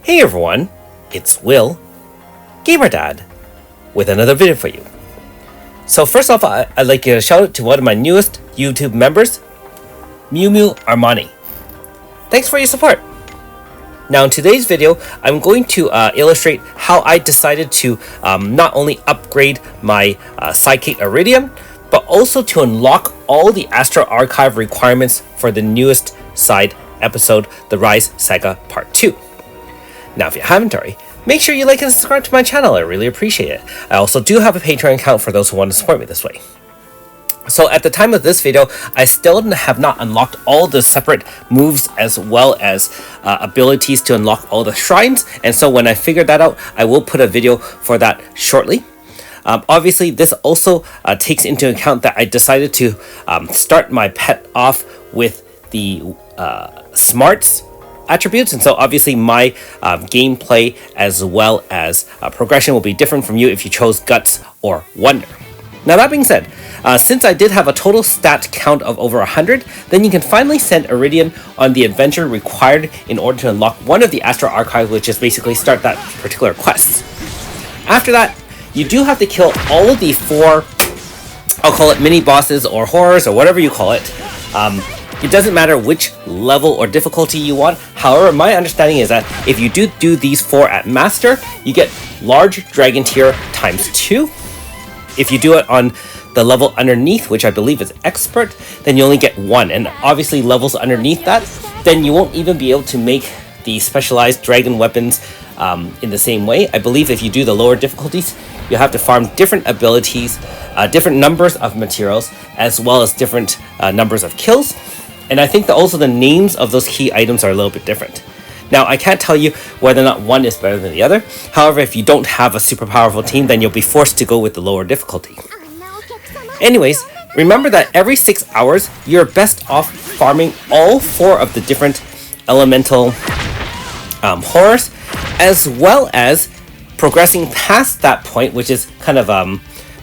Hey everyone, it's Will, Gamer Dad, with another video for you. So first off, I'd like to shout out to one of my newest YouTube members, Mew Armani. Thanks for your support. Now in today's video, I'm going to illustrate how I decided to not only upgrade my sidekick Iridium, but also to unlock all the Astral Archive requirements for the newest side episode, the Wryz Saga Part 2. Now, if you haven't already, make sure you like and subscribe to my channel. I really appreciate it. I also do have a Patreon account for those who want to support me this way. So at the time of this video, I still have not unlocked all the separate moves as well as abilities to unlock all the shrines. And so when I figure that out, I will put a video for that shortly. Obviously, this also takes into account that I decided to start my pet off with the smarts attributes, and so obviously my gameplay as well as progression will be different from you if you chose Guts or Wonder. Now that being said, since I did have a total stat count of over 100, then you can finally send Iridium on the adventure required in order to unlock one of the Astral Archives, which is basically start that particular quest. After that, you do have to kill all of the 4, I'll call it mini bosses or horrors or whatever you call it. It doesn't matter which level or difficulty you want. However, my understanding is that if you do these 4 at Master, you get Large Dragon Tier ×2. If you do it on the level underneath, which I believe is Expert, then you only get 1. And obviously levels underneath that, then you won't even be able to make the specialized dragon weapons in the same way. I believe if you do the lower difficulties, you have to farm different abilities, different numbers of materials, as well as different numbers of kills. And I think that also the names of those key items are a little bit different. Now, I can't tell you whether or not one is better than the other. However, if you don't have a super powerful team, then you'll be forced to go with the lower difficulty. Anyways, remember that every 6 hours, you're best off farming all 4 of the different elemental horrors, as well as progressing past that point, which is kind of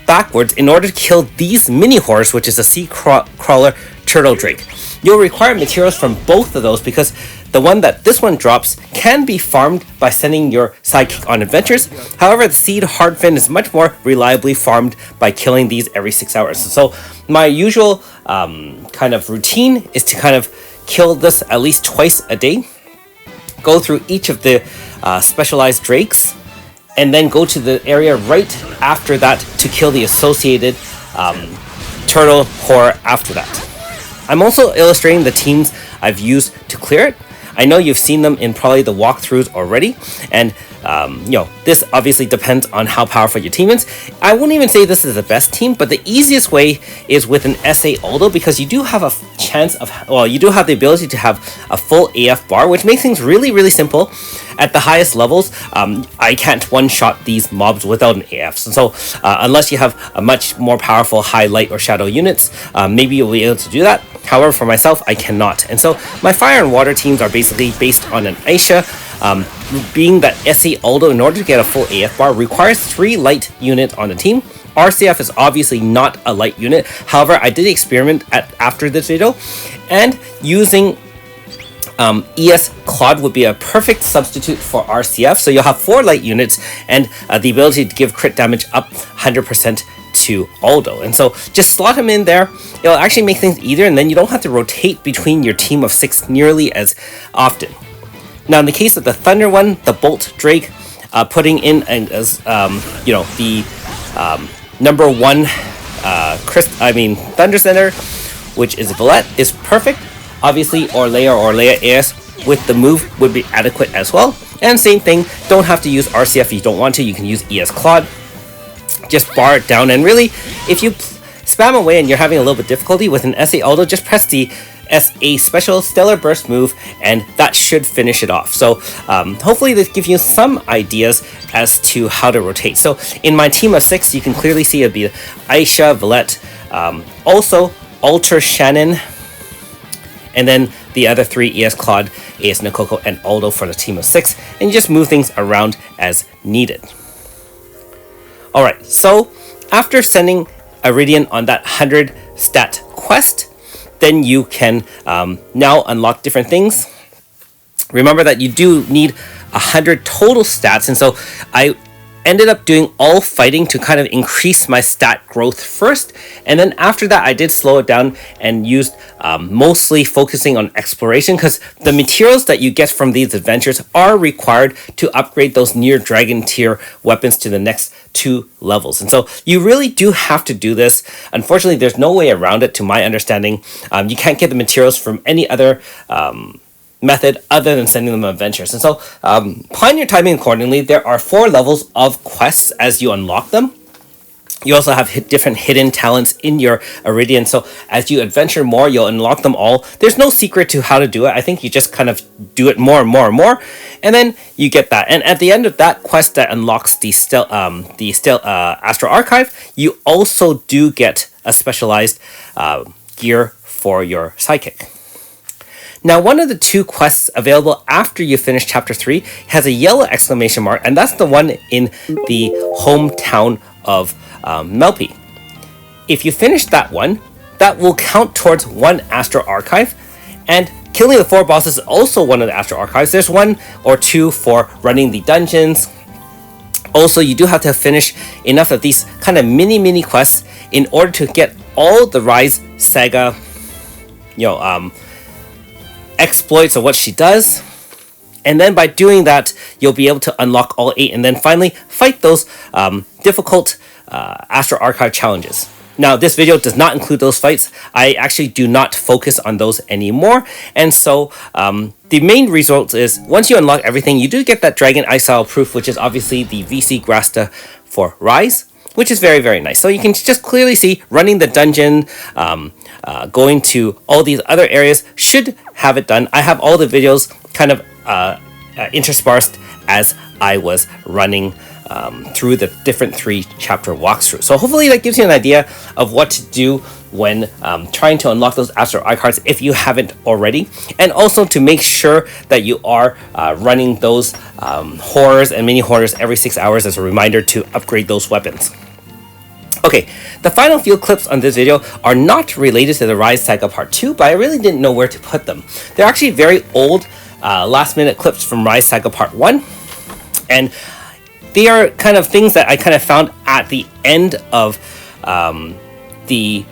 backwards, in order to kill these mini horrors, which is a sea crawler turtle drake. You'll require materials from both of those because the one that this one drops can be farmed by sending your sidekick on adventures. However, the seed hardfin is much more reliably farmed by killing these every 6 hours. So my usual kind of routine is to kind of kill this at least twice a day, go through each of the specialized drakes, and then go to the area right after that to kill the associated turtle horror after that. I'm also illustrating the teams I've used to clear it. I know you've seen them in probably the walkthroughs already, and this obviously depends on how powerful your team is. I wouldn't even say this is the best team, but the easiest way is with an SA Aldo, because you do have a chance of, you do have the ability to have a full AF bar, which makes things really, really simple. At the highest levels, I can't one-shot these mobs without an AF. So unless you have a much more powerful high light or shadow units, maybe you'll be able to do that. However, for myself, I cannot. And so my fire and water teams are basically based on an Aisha. Being that SA Aldo, in order to get a full AF bar, requires 3 light units on the team. RCF is obviously not a light unit. However, I did experiment after this video, and using ES Claude would be a perfect substitute for RCF. So you'll have 4 light units and the ability to give crit damage up 100% to Aldo. And so just slot him in there. It'll actually make things easier, and then you don't have to rotate between your team of 6 nearly as often. Now in the case of the Thunder one, the Bolt Drake, putting in as the number 1 Thunder Center, which is Valette, is perfect. Obviously, Orlea AS with the move would be adequate as well. And same thing, don't have to use RCF if you don't want to. You can use ES Claude. Just bar it down, and really, if you spam away and you're having a little bit difficulty with an SA Aldo, just press the SA Special Stellar Burst move, and that should finish it off. So hopefully this gives you some ideas as to how to rotate. So in my team of 6, you can clearly see it'd be Aisha, Valette, also Alter Shannon, and then the other 3, ES Claude, AS Nakoko, and Aldo for the team of 6, and you just move things around as needed. Alright, so after sending Iridium on that 100 stat quest, then you can now unlock different things. Remember that you do need 100 total stats, and so I ended up doing all fighting to kind of increase my stat growth first, and then after that I did slow it down and used mostly focusing on exploration, because the materials that you get from these adventures are required to upgrade those near dragon tier weapons to the next 2 levels, and so you really do have to do this. Unfortunately, there's no way around it to my understanding. You can't get the materials from any other method other than sending them adventures, and so plan your timing accordingly. There are 4 levels of quests as you unlock them. You also have different hidden talents in your Iridian, so as you adventure more, you'll unlock them all. There's no secret to how to do it. I think you just kind of do it more and more and more, and then you get that. And at the end of that quest that unlocks the Astral Archive, you also do get a specialized gear for your sidekick. Now, one of the 2 quests available after you finish Chapter 3 has a yellow exclamation mark, and that's the one in the hometown of Melpy. If you finish that one, that will count towards 1 Astral Archive, and killing the 4 bosses is also one of the Astral Archives. There's 1 or 2 for running the dungeons. Also, you do have to finish enough of these kind of mini quests in order to get all the Wryz Saga, exploits of what she does, and then by doing that you'll be able to unlock all 8, and then finally fight those difficult Astral Archive challenges. Now, this video does not include those fights. I actually do not focus on those anymore, and so the main result is once you unlock everything, you do get that Dragon Isle proof, which is obviously the VC Grasta for Wryz, which is very, very nice. So you can just clearly see running the dungeon, going to all these other areas should have it done. I have all the videos kind of interspersed as I was running through the different 3 chapter walkthroughs. So hopefully that gives you an idea of what to do when trying to unlock those Astral Archives if you haven't already, and also to make sure that you are running those horrors and mini horrors every 6 hours as a reminder to upgrade those weapons. Okay, the final few clips on this video are not related to the Wryz Saga Part 2, but I really didn't know where to put them. They're actually very old last-minute clips from Wryz Saga Part 1, and they are kind of things that I kind of found at the end of the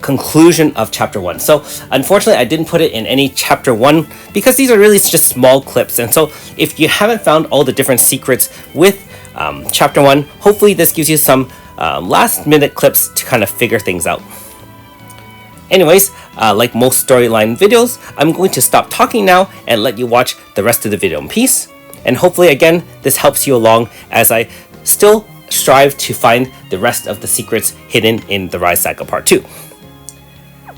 conclusion of Chapter 1. So, unfortunately, I didn't put it in any Chapter 1 because these are really just small clips, and so if you haven't found all the different secrets with Chapter 1, hopefully this gives you some last-minute clips to kind of figure things out. Anyways, like most storyline videos, I'm going to stop talking now and let you watch the rest of the video in peace. And hopefully, again, this helps you along as I still strive to find the rest of the secrets hidden in the Wryz Saga Part 2.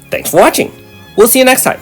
Thanks for watching. We'll see you next time.